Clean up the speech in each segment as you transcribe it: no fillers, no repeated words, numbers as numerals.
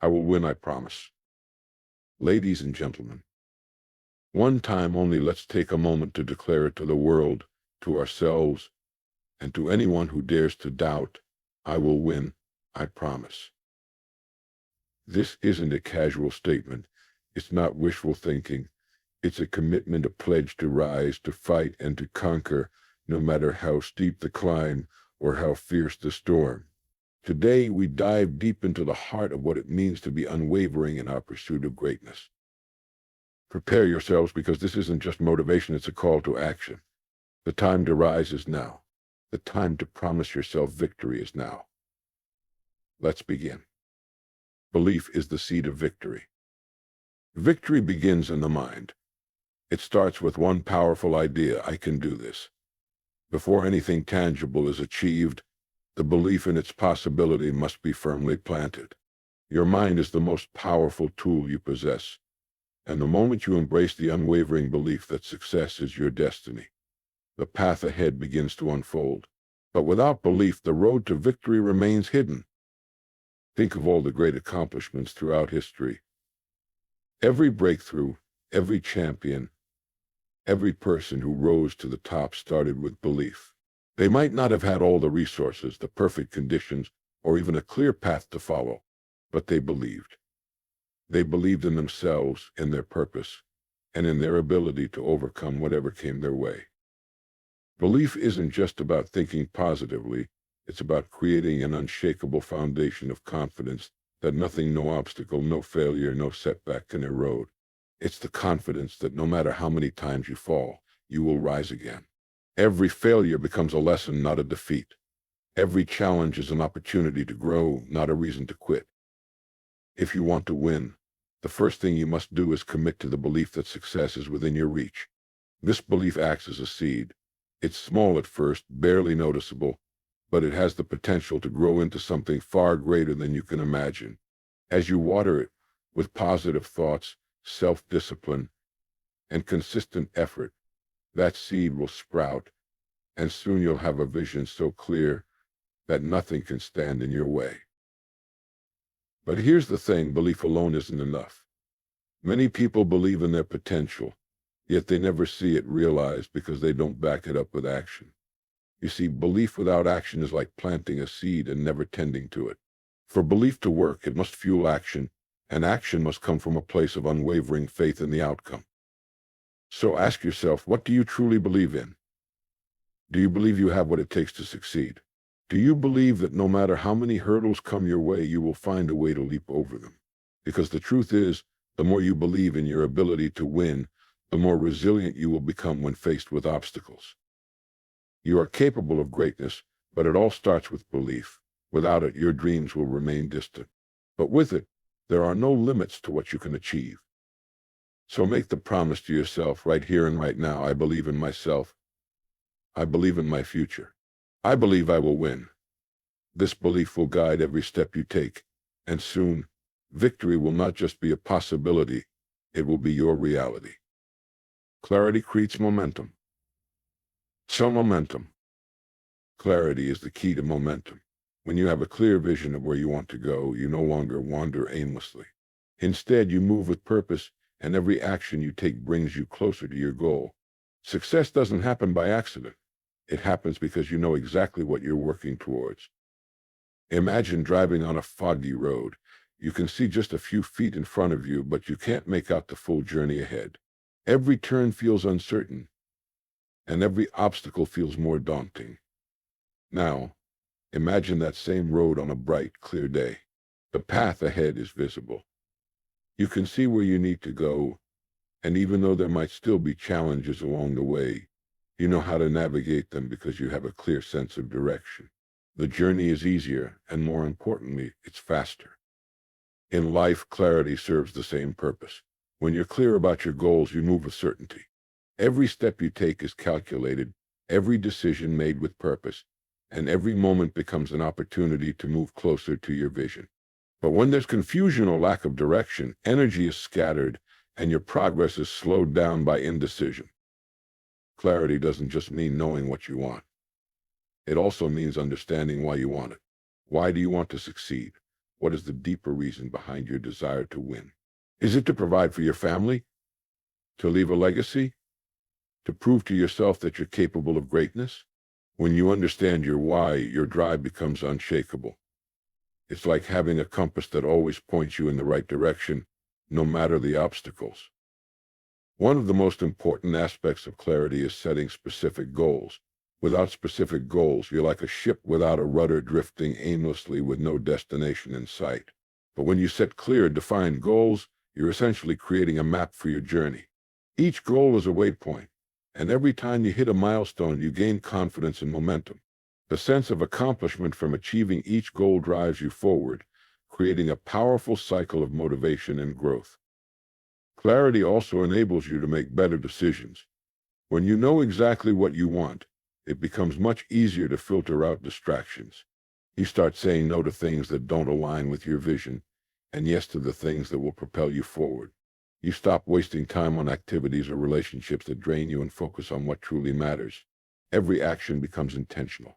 I will win, I promise. Ladies and gentlemen, one time only, let's take a moment to declare it to the world, to ourselves, and to anyone who dares to doubt. I will win, I promise. This isn't a casual statement. It's not wishful thinking. It's a commitment, a pledge to rise, to fight, and to conquer, no matter how steep the climb or how fierce the storm. Today, we dive deep into the heart of what it means to be unwavering in our pursuit of greatness. Prepare yourselves, because this isn't just motivation, it's a call to action. The time to rise is now. The time to promise yourself victory is now. Let's begin. Belief is the seed of victory. Victory begins in the mind. It starts with one powerful idea: I can do this. Before anything tangible is achieved, the belief in its possibility must be firmly planted. Your mind is the most powerful tool you possess, and the moment you embrace the unwavering belief that success is your destiny, the path ahead begins to unfold. But without belief, the road to victory remains hidden. Think of all the great accomplishments throughout history. Every breakthrough, every champion, every person who rose to the top started with belief. They might not have had all the resources, the perfect conditions, or even a clear path to follow, but they believed. They believed in themselves, in their purpose, and in their ability to overcome whatever came their way. Belief isn't just about thinking positively. It's about creating an unshakable foundation of confidence that nothing, no obstacle, no failure, no setback can erode. It's the confidence that no matter how many times you fall, you will rise again. Every failure becomes a lesson, not a defeat. Every challenge is an opportunity to grow, not a reason to quit. If you want to win, the first thing you must do is commit to the belief that success is within your reach. This belief acts as a seed. It's small at first, barely noticeable, but it has the potential to grow into something far greater than you can imagine. As you water it with positive thoughts, self-discipline, and consistent effort, that seed will sprout, and soon you'll have a vision so clear that nothing can stand in your way. But here's the thing: belief alone isn't enough. Many people believe in their potential, yet they never see it realized because they don't back it up with action. You see, belief without action is like planting a seed and never tending to it. For belief to work, it must fuel action, and action must come from a place of unwavering faith in the outcome. So ask yourself, what do you truly believe in? Do you believe you have what it takes to succeed? Do you believe that no matter how many hurdles come your way, you will find a way to leap over them? Because the truth is, the more you believe in your ability to win, the more resilient you will become when faced with obstacles. You are capable of greatness, but it all starts with belief. Without it, your dreams will remain distant. But with it, there are no limits to what you can achieve. So make the promise to yourself right here and right now: I believe in myself. I believe in my future. I believe I will win. This belief will guide every step you take, and soon, victory will not just be a possibility, it will be your reality. Clarity creates momentum. So momentum. Clarity is the key to momentum. When you have a clear vision of where you want to go, you no longer wander aimlessly. Instead, you move with purpose, and every action you take brings you closer to your goal. Success doesn't happen by accident. It happens because you know exactly what you're working towards. Imagine driving on a foggy road. You can see just a few feet in front of you, but you can't make out the full journey ahead. Every turn feels uncertain, and every obstacle feels more daunting. Now, imagine that same road on a bright, clear day. The path ahead is visible. You can see where you need to go, and even though there might still be challenges along the way, you know how to navigate them because you have a clear sense of direction. The journey is easier, and more importantly, it's faster. In life, clarity serves the same purpose. When you're clear about your goals, you move with certainty. Every step you take is calculated, every decision made with purpose, and every moment becomes an opportunity to move closer to your vision. But when there's confusion or lack of direction, energy is scattered, and your progress is slowed down by indecision. Clarity doesn't just mean knowing what you want. It also means understanding why you want it. Why do you want to succeed? what is the deeper reason behind your desire to win? Is it to provide for your family? To leave a legacy? To prove to yourself that you're capable of greatness? When you understand your why, your drive becomes unshakable. It's like having a compass that always points you in the right direction, no matter the obstacles. One of the most important aspects of clarity is setting specific goals. Without specific goals, you're like a ship without a rudder drifting aimlessly with no destination in sight. But when you set clear, defined goals, you're essentially creating a map for your journey. Each goal is a waypoint, and every time you hit a milestone, you gain confidence and momentum. The sense of accomplishment from achieving each goal drives you forward, creating a powerful cycle of motivation and growth. Clarity also enables you to make better decisions. When you know exactly what you want, it becomes much easier to filter out distractions. You start saying no to things that don't align with your vision, and yes to the things that will propel you forward. You stop wasting time on activities or relationships that drain you and focus on what truly matters. Every action becomes intentional.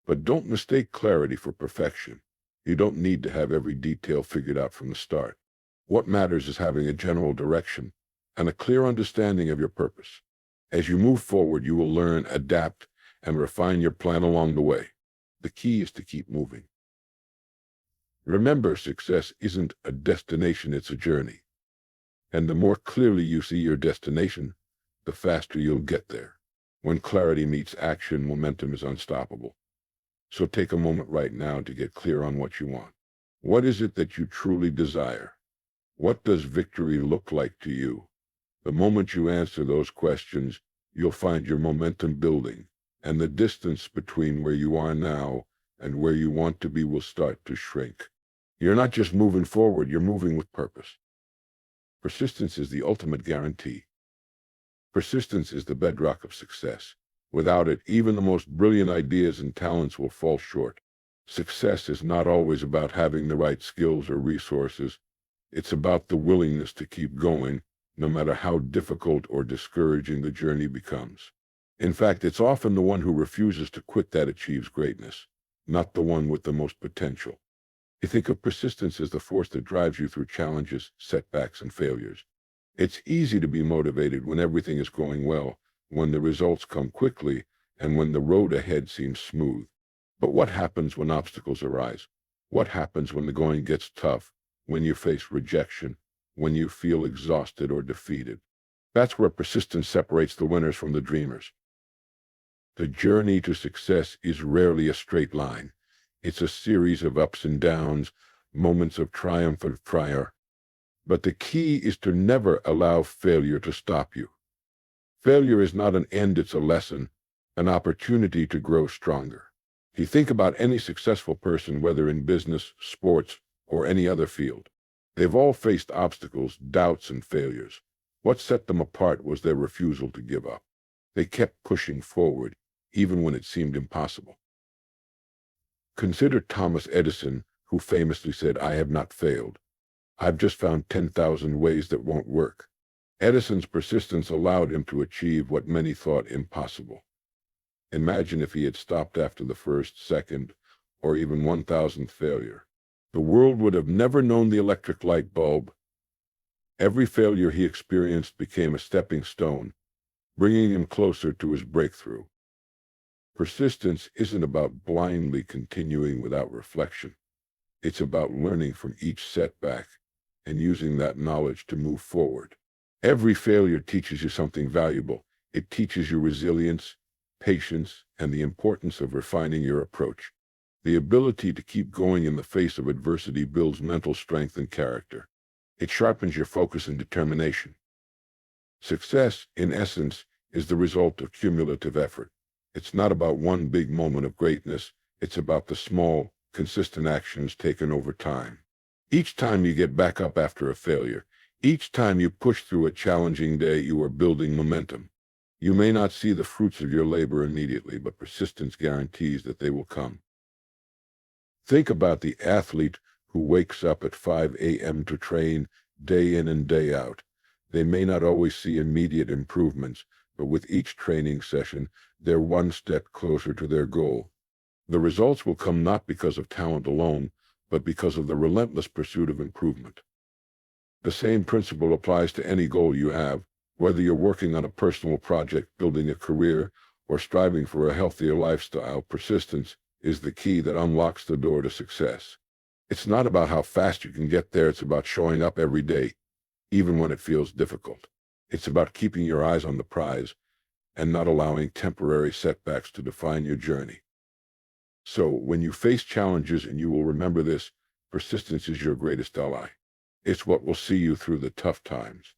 But don't mistake clarity for perfection. You don't need to have every detail figured out from the start. What matters is having a general direction and a clear understanding of your purpose. As you move forward, you will learn, adapt, and refine your plan along the way. The key is to keep moving. Remember, success isn't a destination, it's a journey. And the more clearly you see your destination, the faster you'll get there. When clarity meets action, momentum is unstoppable. So take a moment right now to get clear on what you want. What is it that you truly desire? What does victory look like to you? The moment you answer those questions, you'll find your momentum building, and the distance between where you are now and where you want to be will start to shrink. You're not just moving forward, you're moving with purpose. Persistence is the ultimate guarantee. Persistence is the bedrock of success. Without it, even the most brilliant ideas and talents will fall short. Success is not always about having the right skills or resources. It's about the willingness to keep going, no matter how difficult or discouraging the journey becomes. In fact, it's often the one who refuses to quit that achieves greatness, not the one with the most potential. You think of persistence as the force that drives you through challenges, setbacks, and failures. It's easy to be motivated when everything is going well, when the results come quickly, and when the road ahead seems smooth. But what happens when obstacles arise? What happens when the going gets tough, when you face rejection, when you feel exhausted or defeated? That's where persistence separates the winners from the dreamers. The journey to success is rarely a straight line. It's a series of ups and downs, moments of triumph and failure. But the key is to never allow failure to stop you. Failure is not an end, it's a lesson, an opportunity to grow stronger. If you think about any successful person, whether in business, sports, or any other field, they've all faced obstacles, doubts, and failures. What set them apart was their refusal to give up. They kept pushing forward, even when it seemed impossible. Consider Thomas Edison, who famously said, "I have not failed. I've just found 10,000 ways that won't work." Edison's persistence allowed him to achieve what many thought impossible. Imagine if he had stopped after the first, second, or even 1,000th failure. The world would have never known the electric light bulb. Every failure he experienced became a stepping stone, bringing him closer to his breakthrough. Persistence isn't about blindly continuing without reflection. It's about learning from each setback and using that knowledge to move forward. Every failure teaches you something valuable. It teaches you resilience, patience, and the importance of refining your approach. The ability to keep going in the face of adversity builds mental strength and character. It sharpens your focus and determination. Success, in essence, is the result of cumulative effort. It's not about one big moment of greatness. It's about the small, consistent actions taken over time. Each time you get back up after a failure, each time you push through a challenging day, you are building momentum. You may not see the fruits of your labor immediately, but persistence guarantees that they will come. Think about the athlete who wakes up at 5 a.m. to train day in and day out. They may not always see immediate improvements, but with each training session, they're one step closer to their goal. The results will come not because of talent alone, but because of the relentless pursuit of improvement. The same principle applies to any goal you have, whether you're working on a personal project, building a career, or striving for a healthier lifestyle. Persistence is the key that unlocks the door to success. It's not about how fast you can get there, it's about showing up every day, even when it feels difficult. It's about keeping your eyes on the prize and not allowing temporary setbacks to define your journey. So, when you face challenges, and you will remember this, persistence is your greatest ally. It's what will see you through the tough times.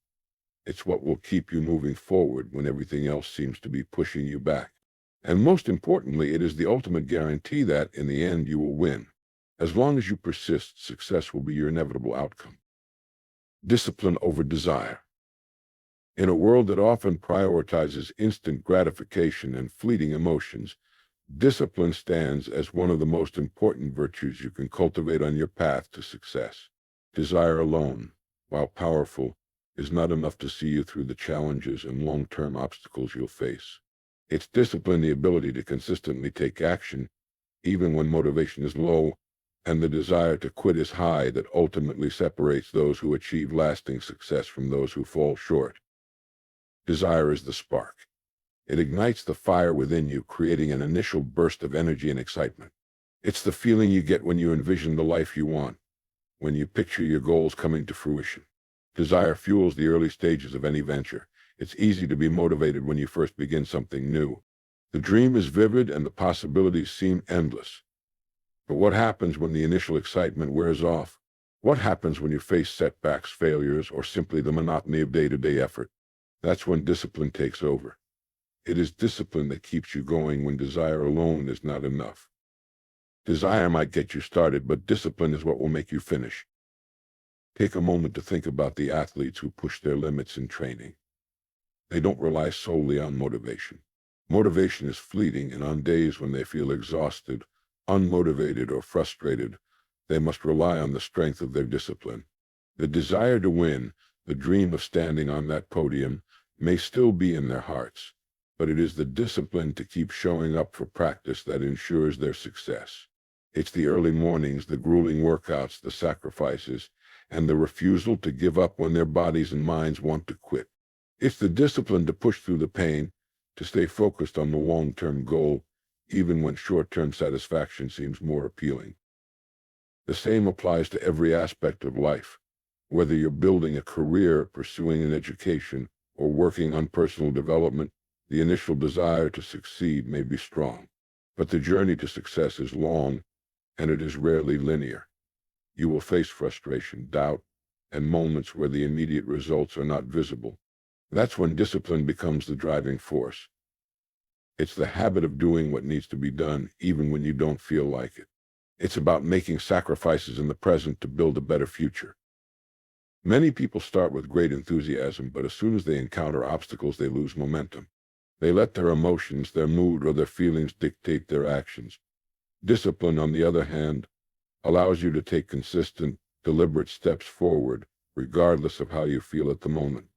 It's what will keep you moving forward when everything else seems to be pushing you back. And most importantly, it is the ultimate guarantee that, in the end, you will win. As long as you persist, success will be your inevitable outcome. Discipline over desire. In a world that often prioritizes instant gratification and fleeting emotions, discipline stands as one of the most important virtues you can cultivate on your path to success. Desire alone, while powerful, is not enough to see you through the challenges and long-term obstacles you'll face. It's discipline, the ability to consistently take action, even when motivation is low, and the desire to quit is high, that ultimately separates those who achieve lasting success from those who fall short. Desire is the spark. It ignites the fire within you, creating an initial burst of energy and excitement. It's the feeling you get when you envision the life you want, when you picture your goals coming to fruition. Desire fuels the early stages of any venture. It's easy to be motivated when you first begin something new. The dream is vivid and the possibilities seem endless. But what happens when the initial excitement wears off? What happens when you face setbacks, failures, or simply the monotony of day-to-day effort? That's when discipline takes over. It is discipline that keeps you going when desire alone is not enough. Desire might get you started, but discipline is what will make you finish. Take a moment to think about the athletes who push their limits in training. They don't rely solely on motivation. Motivation is fleeting, and on days when they feel exhausted, unmotivated, or frustrated, they must rely on the strength of their discipline. The desire to win, the dream of standing on that podium, may still be in their hearts, but it is the discipline to keep showing up for practice that ensures their success. It's the early mornings, the grueling workouts, the sacrifices, and the refusal to give up when their bodies and minds want to quit. It's the discipline to push through the pain, to stay focused on the long-term goal, even when short-term satisfaction seems more appealing. The same applies to every aspect of life. Whether you're building a career, pursuing an education, or working on personal development, the initial desire to succeed may be strong. But the journey to success is long, and it is rarely linear. You will face frustration, doubt, and moments where the immediate results are not visible. That's when discipline becomes the driving force. It's the habit of doing what needs to be done, even when you don't feel like it. It's about making sacrifices in the present to build a better future. Many people start with great enthusiasm, but as soon as they encounter obstacles, they lose momentum. They let their emotions, their mood, or their feelings dictate their actions. Discipline, on the other hand, allows you to take consistent, deliberate steps forward, regardless of how you feel at the moment.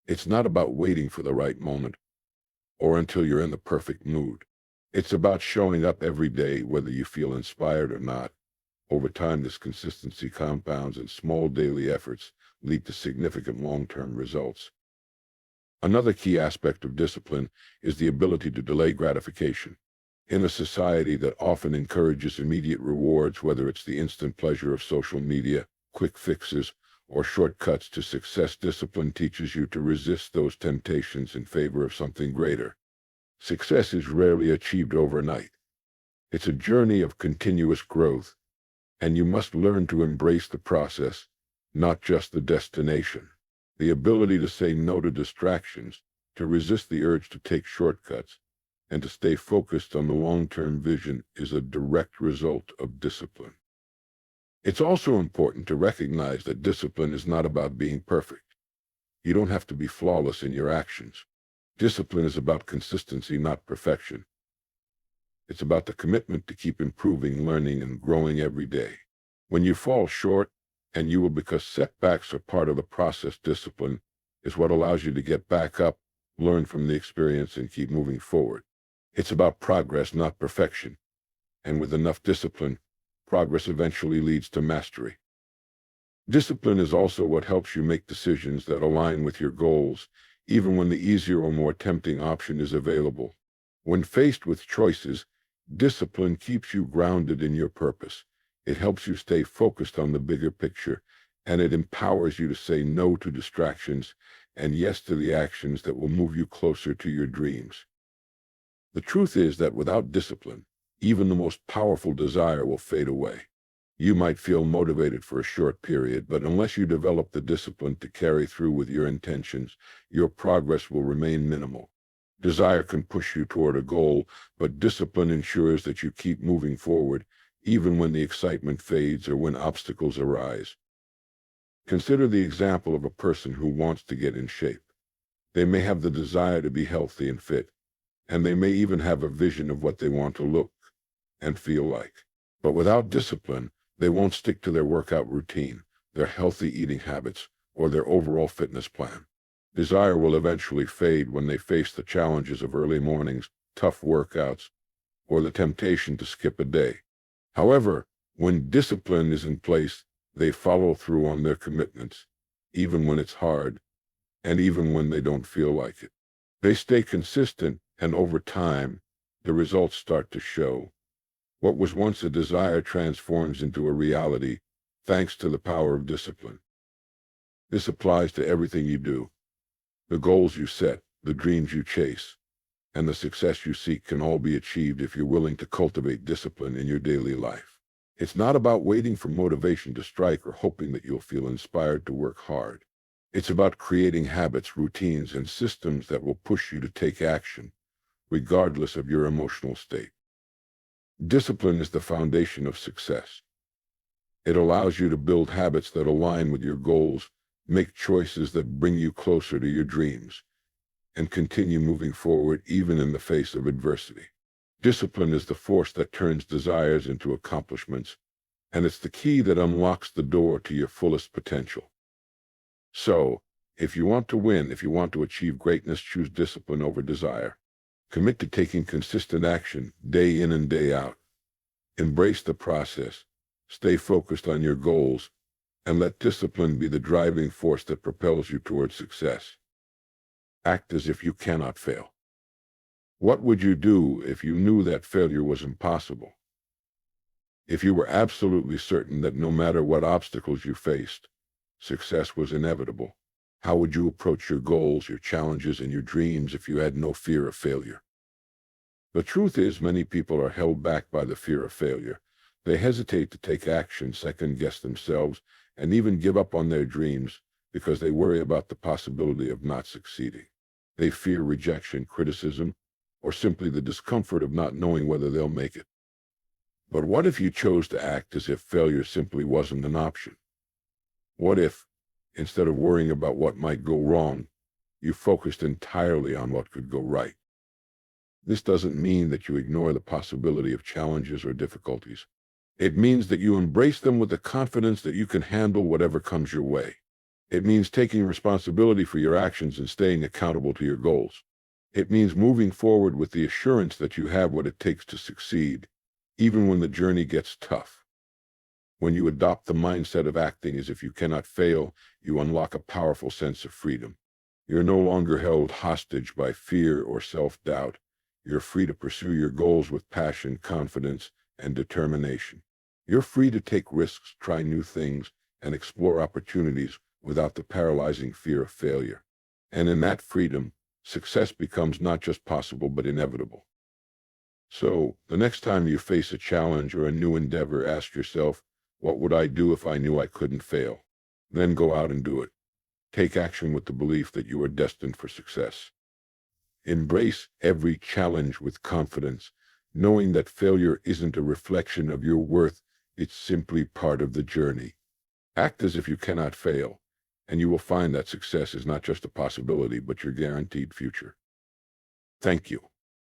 It's not about waiting for the right moment or until you're in the perfect mood. It's about showing up every day, whether you feel inspired or not. Over time, this consistency compounds, and small daily efforts lead to significant long-term results. Another key aspect of discipline is the ability to delay gratification. In a society that often encourages immediate rewards, whether it's the instant pleasure of social media, quick fixes, or shortcuts to success, discipline teaches you to resist those temptations in favor of something greater. Success is rarely achieved overnight. It's a journey of continuous growth, and you must learn to embrace the process, not just the destination. The ability to say no to distractions, to resist the urge to take shortcuts, and to stay focused on the long-term vision is a direct result of discipline. It's also important to recognize that discipline is not about being perfect. You don't have to be flawless in your actions. Discipline is about consistency, not perfection. It's about the commitment to keep improving, learning, and growing every day. When you fall short, and you will, because setbacks are part of the process, discipline is what allows you to get back up, learn from the experience, and keep moving forward. It's about progress, not perfection. And with enough discipline, progress eventually leads to mastery. Discipline is also what helps you make decisions that align with your goals, even when the easier or more tempting option is available. When faced with choices, discipline keeps you grounded in your purpose. It helps you stay focused on the bigger picture, and it empowers you to say no to distractions and yes to the actions that will move you closer to your dreams. The truth is that without discipline, even the most powerful desire will fade away. You might feel motivated for a short period, but unless you develop the discipline to carry through with your intentions, your progress will remain minimal. Desire can push you toward a goal, but discipline ensures that you keep moving forward, even when the excitement fades or when obstacles arise. Consider the example of a person who wants to get in shape. They may have the desire to be healthy and fit, and they may even have a vision of what they want to look and feel like. But without discipline, they won't stick to their workout routine, their healthy eating habits, or their overall fitness plan. Desire will eventually fade when they face the challenges of early mornings, tough workouts, or the temptation to skip a day. However, when discipline is in place, they follow through on their commitments, even when it's hard, and even when they don't feel like it. They stay consistent, and over time, the results start to show. What was once a desire transforms into a reality, thanks to the power of discipline. This applies to everything you do. The goals you set, the dreams you chase, and the success you seek can all be achieved if you're willing to cultivate discipline in your daily life. It's not about waiting for motivation to strike or hoping that you'll feel inspired to work hard. It's about creating habits, routines, and systems that will push you to take action, regardless of your emotional state. Discipline is the foundation of success. It allows you to build habits that align with your goals, make choices that bring you closer to your dreams, and continue moving forward even in the face of adversity. Discipline is the force that turns desires into accomplishments, and it's the key that unlocks the door to your fullest potential. So, if you want to win, if you want to achieve greatness, choose discipline over desire. Commit to taking consistent action day in and day out. Embrace the process, stay focused on your goals, and let discipline be the driving force that propels you towards success. Act as if you cannot fail. What would you do if you knew that failure was impossible? If you were absolutely certain that no matter what obstacles you faced, success was inevitable, how would you approach your goals, your challenges, and your dreams if you had no fear of failure? The truth is, many people are held back by the fear of failure. They hesitate to take action, second-guess themselves, and even give up on their dreams because they worry about the possibility of not succeeding. They fear rejection, criticism, or simply the discomfort of not knowing whether they'll make it. But what if you chose to act as if failure simply wasn't an option? What if, instead of worrying about what might go wrong, you focused entirely on what could go right? This doesn't mean that you ignore the possibility of challenges or difficulties. It means that you embrace them with the confidence that you can handle whatever comes your way. It means taking responsibility for your actions and staying accountable to your goals. It means moving forward with the assurance that you have what it takes to succeed, even when the journey gets tough. When you adopt the mindset of acting as if you cannot fail, you unlock a powerful sense of freedom. You're no longer held hostage by fear or self-doubt. You're free to pursue your goals with passion, confidence, and determination. You're free to take risks, try new things, and explore opportunities without the paralyzing fear of failure. And in that freedom, success becomes not just possible, but inevitable. So, the next time you face a challenge or a new endeavor, ask yourself, what would I do if I knew I couldn't fail? Then go out and do it. Take action with the belief that you are destined for success. Embrace every challenge with confidence, knowing that failure isn't a reflection of your worth, it's simply part of the journey. Act as if you cannot fail, and you will find that success is not just a possibility, but your guaranteed future. Thank you.